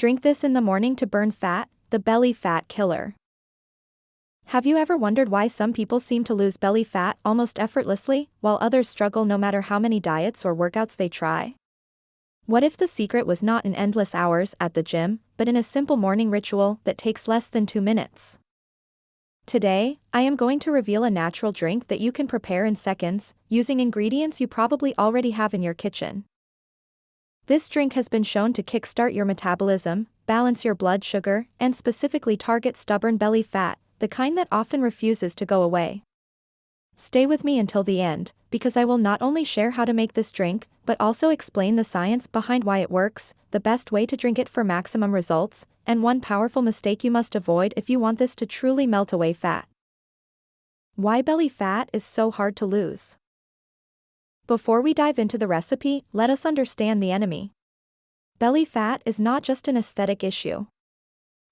Drink this in the morning to burn fat, the belly fat killer. Have you ever wondered why some people seem to lose belly fat almost effortlessly, while others struggle no matter how many diets or workouts they try? What if the secret was not in endless hours at the gym, but in a simple morning ritual that takes less than 2 minutes? Today, I am going to reveal a natural drink that you can prepare in seconds, using ingredients you probably already have in your kitchen. This drink has been shown to kickstart your metabolism, balance your blood sugar, and specifically target stubborn belly fat, the kind that often refuses to go away. Stay with me until the end, because I will not only share how to make this drink, but also explain the science behind why it works, the best way to drink it for maximum results, and one powerful mistake you must avoid if you want this to truly melt away fat. Why belly fat is so hard to lose. Before we dive into the recipe, let us understand the enemy. Belly fat is not just an aesthetic issue.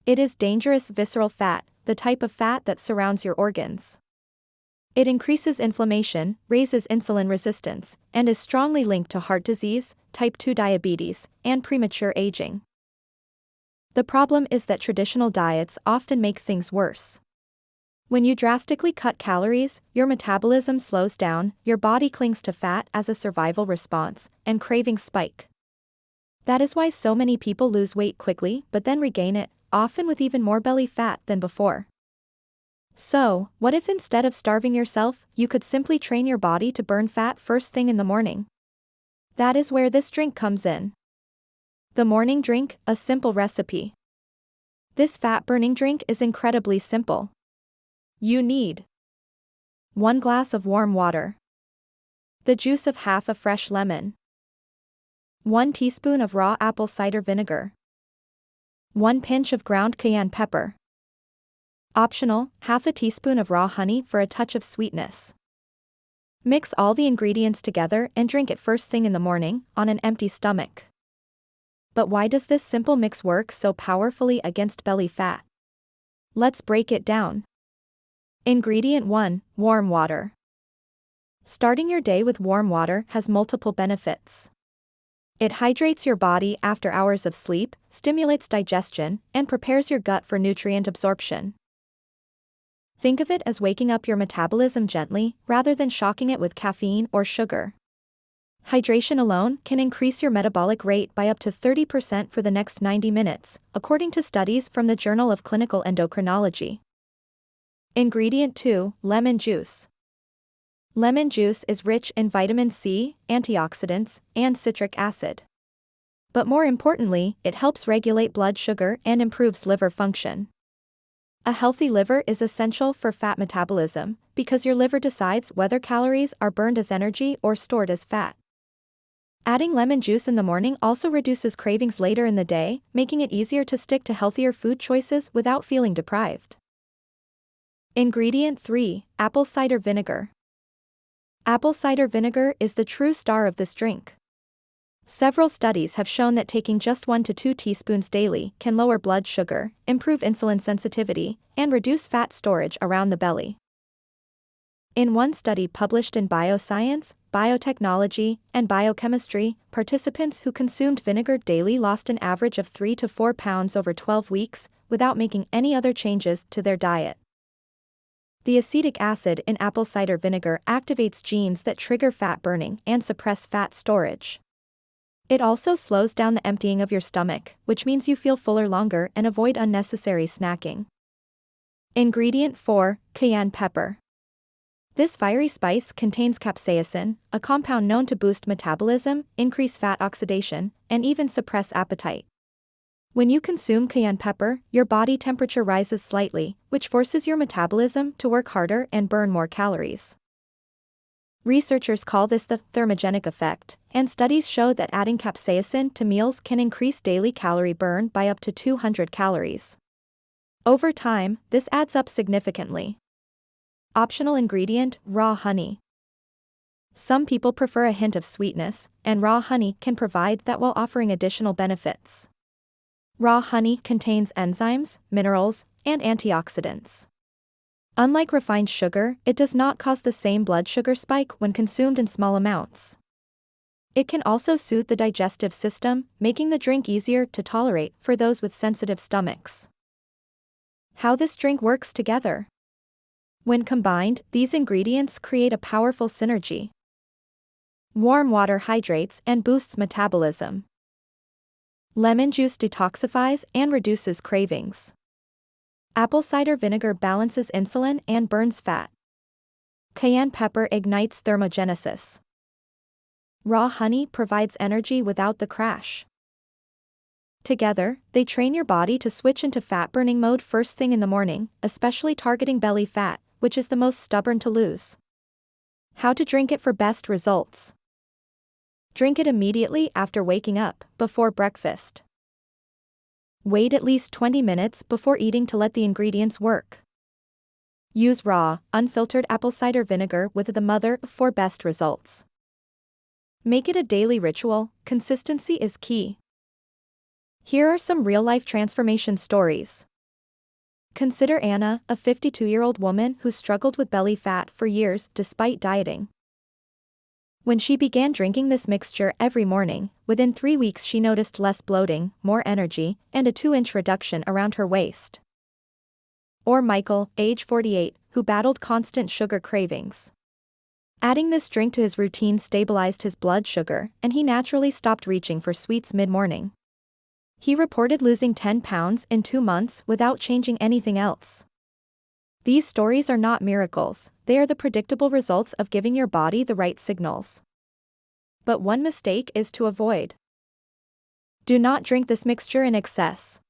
It is dangerous visceral fat, the type of fat that surrounds your organs. It increases inflammation, raises insulin resistance, and is strongly linked to heart disease, type 2 diabetes, and premature aging. The problem is that traditional diets often make things worse. When you drastically cut calories, your metabolism slows down, your body clings to fat as a survival response, and cravings spike. That is why so many people lose weight quickly but then regain it, often with even more belly fat than before. So, what if instead of starving yourself, you could simply train your body to burn fat first thing in the morning? That is where this drink comes in. The morning drink, a simple recipe. This fat-burning drink is incredibly simple. You need 1 glass of warm water, the juice of half a fresh lemon, 1 teaspoon of raw apple cider vinegar, 1 pinch of ground cayenne pepper. Optional, half a teaspoon of raw honey for a touch of sweetness. Mix all the ingredients together and drink it first thing in the morning, on an empty stomach. But why does this simple mix work so powerfully against belly fat? Let's break it down. Ingredient 1, warm water. Starting your day with warm water has multiple benefits. It hydrates your body after hours of sleep, stimulates digestion, and prepares your gut for nutrient absorption. Think of it as waking up your metabolism gently, rather than shocking it with caffeine or sugar. Hydration alone can increase your metabolic rate by up to 30% for the next 90 minutes, according to studies from the Journal of Clinical Endocrinology. Ingredient 2, lemon juice. Lemon juice is rich in vitamin C, antioxidants, and citric acid. But more importantly, it helps regulate blood sugar and improves liver function. A healthy liver is essential for fat metabolism, because your liver decides whether calories are burned as energy or stored as fat. Adding lemon juice in the morning also reduces cravings later in the day, making it easier to stick to healthier food choices without feeling deprived. Ingredient 3, apple cider vinegar. Apple cider vinegar is the true star of this drink. Several studies have shown that taking just 1 to 2 teaspoons daily can lower blood sugar, improve insulin sensitivity, and reduce fat storage around the belly. In one study published in Bioscience, Biotechnology, and Biochemistry, participants who consumed vinegar daily lost an average of 3 to 4 pounds over 12 weeks, without making any other changes to their diet. The acetic acid in apple cider vinegar activates genes that trigger fat burning and suppress fat storage. It also slows down the emptying of your stomach, which means you feel fuller longer and avoid unnecessary snacking. Ingredient 4, cayenne pepper. This fiery spice contains capsaicin, a compound known to boost metabolism, increase fat oxidation, and even suppress appetite. When you consume cayenne pepper, your body temperature rises slightly, which forces your metabolism to work harder and burn more calories. Researchers call this the thermogenic effect, and studies show that adding capsaicin to meals can increase daily calorie burn by up to 200 calories. Over time, this adds up significantly. Optional ingredient, raw honey. Some people prefer a hint of sweetness, and raw honey can provide that while offering additional benefits. Raw honey contains enzymes, minerals, and antioxidants. Unlike refined sugar, it does not cause the same blood sugar spike when consumed in small amounts. It can also soothe the digestive system, making the drink easier to tolerate for those with sensitive stomachs. How this drink works together. When combined, these ingredients create a powerful synergy. Warm water hydrates and boosts metabolism. Lemon juice detoxifies and reduces cravings. Apple cider vinegar balances insulin and burns fat. Cayenne pepper ignites thermogenesis. Raw honey provides energy without the crash. Together, they train your body to switch into fat-burning mode first thing in the morning, especially targeting belly fat, which is the most stubborn to lose. How to drink it for best results. Drink it immediately after waking up, before breakfast. Wait at least 20 minutes before eating to let the ingredients work. Use raw, unfiltered apple cider vinegar with the mother for best results. Make it a daily ritual, consistency is key. Here are some real-life transformation stories. Consider Anna, a 52-year-old woman who struggled with belly fat for years despite dieting. When she began drinking this mixture every morning, within 3 weeks she noticed less bloating, more energy, and a 2-inch reduction around her waist. Or Michael, age 48, who battled constant sugar cravings. Adding this drink to his routine stabilized his blood sugar, and he naturally stopped reaching for sweets mid-morning. He reported losing 10 pounds in 2 months without changing anything else. These stories are not miracles, they are the predictable results of giving your body the right signals. But one mistake is to avoid. Do not drink this mixture in excess.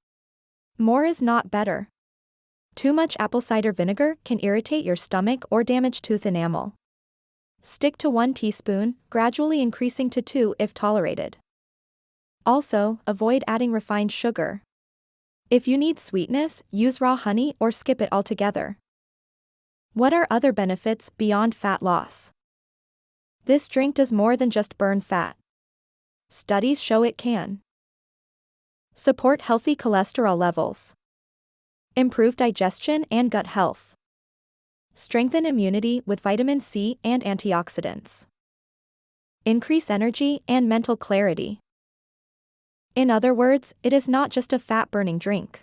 More is not better. Too much apple cider vinegar can irritate your stomach or damage tooth enamel. Stick to 1 teaspoon, gradually increasing to 2 if tolerated. Also, avoid adding refined sugar. If you need sweetness, use raw honey or skip it altogether. What are other benefits beyond fat loss? This drink does more than just burn fat. Studies show it can support healthy cholesterol levels, improve digestion and gut health, strengthen immunity with vitamin C and antioxidants, increase energy and mental clarity. In other words, it is not just a fat-burning drink.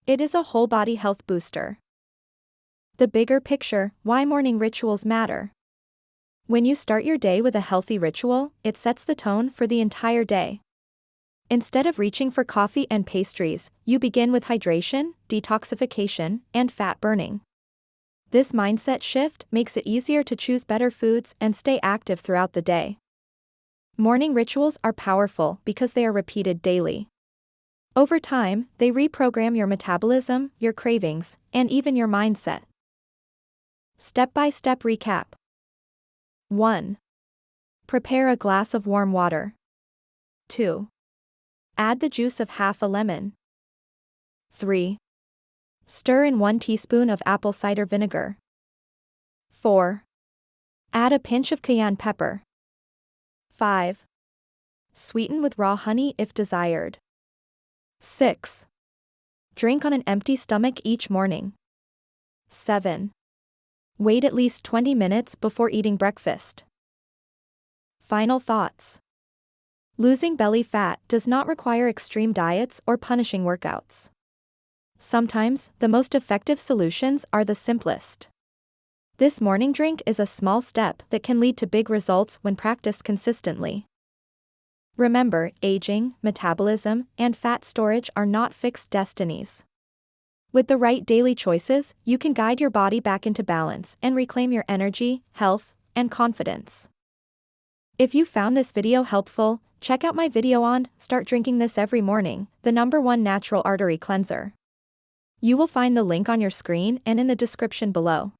It is a whole-body health booster. The bigger picture, why morning rituals matter. When you start your day with a healthy ritual, it sets the tone for the entire day. Instead of reaching for coffee and pastries, you begin with hydration, detoxification, and fat burning. This mindset shift makes it easier to choose better foods and stay active throughout the day. Morning rituals are powerful because they are repeated daily. Over time, they reprogram your metabolism, your cravings, and even your mindset. Step-by-step recap. 1. Prepare a glass of warm water. 2. Add the juice of half a lemon. 3. Stir in 1 teaspoon of apple cider vinegar. 4. Add a pinch of cayenne pepper. 5. Sweeten with raw honey if desired. 6. Drink on an empty stomach each morning. 7. Wait at least 20 minutes before eating breakfast. Final thoughts. Losing belly fat does not require extreme diets or punishing workouts. Sometimes, the most effective solutions are the simplest. This morning drink is a small step that can lead to big results when practiced consistently. Remember, aging, metabolism, and fat storage are not fixed destinies. With the right daily choices, you can guide your body back into balance and reclaim your energy, health, and confidence. If you found this video helpful, check out my video on Start Drinking This Every Morning, the #1 natural artery cleanser. You will find the link on your screen and in the description below.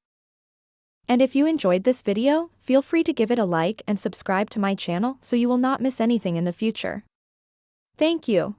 And if you enjoyed this video, feel free to give it a like and subscribe to my channel so you will not miss anything in the future. Thank you.